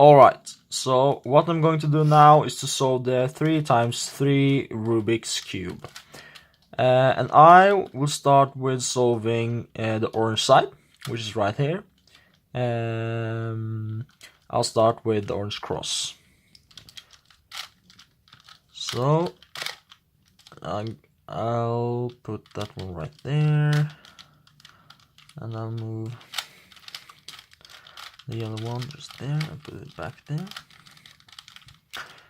Alright, so what I'm going to do now is to solve the 3×3 Rubik's Cube. And I will start with solving the orange side, which is right here. I'll start with the orange cross. So I'll put that one right there, and I'll move the other one just there and put it back there.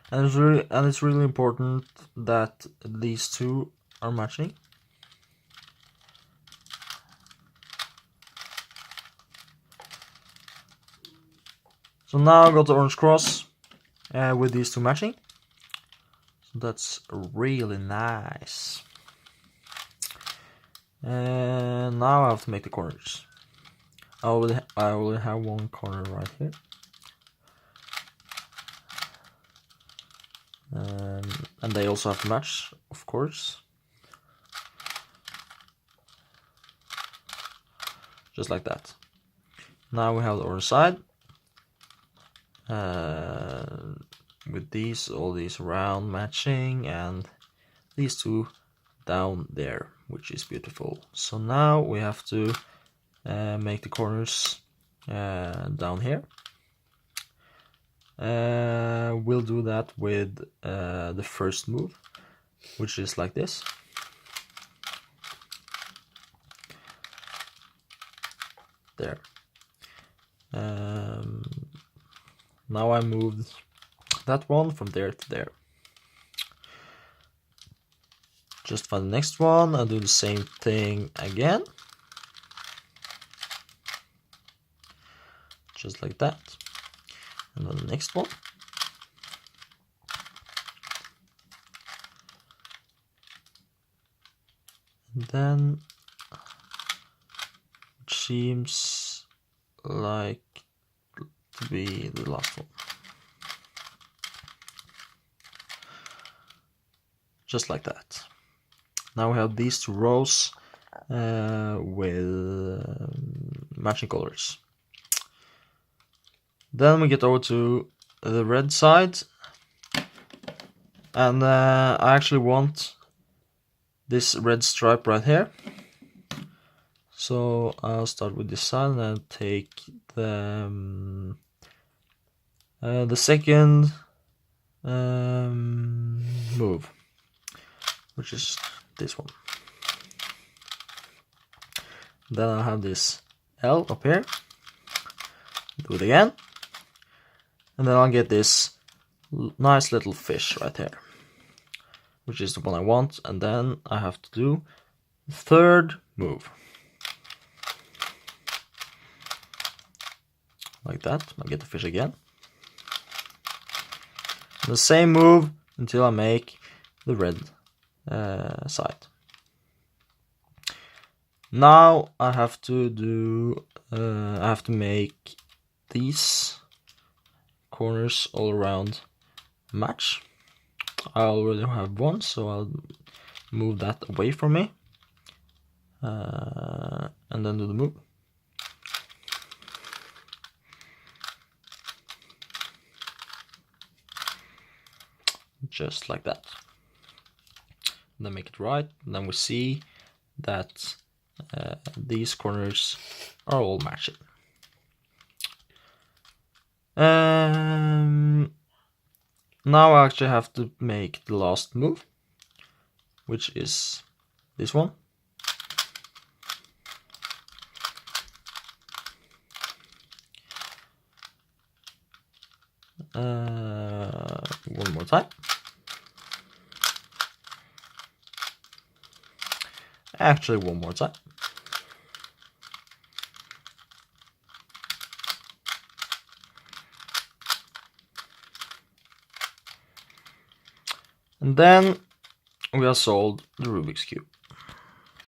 And it's really important that these two are matching. So now I got the orange cross with these two matching. So that's really nice. And now I have to make the corners. I already have one corner right here. And they also have to match, of course. Just like that. Now we have the other side. With all these around matching, and these two down there, which is beautiful. So now we have to make the corners down here. We'll do that with the first move, which is like this. There. Now I moved that one from there to there. Just for the next one, I'll do the same thing again. Just like that. And then the next one. And then it seems like to be the last one. Just like that. Now we have these two rows with matching colors. Then we get over to the red side, and I actually want this red stripe right here. So I'll start with this side and I'll take the second move, which is this one. Then I'll have this L up here. Do it again. And then I'll get this nice little fish right here, which is the one I want. And then I have to do the third move. Like that. I'll get the fish again. The same move until I make the red side. Now I have to make these corners all around match. I already have one, so I'll move that away from me and then do the move. Just like that. And then make it right, and then we see that these corners are all matching. Now I actually have to make the last move, which is this one. One more time. Actually, one more time. And then we have solved the Rubik's Cube.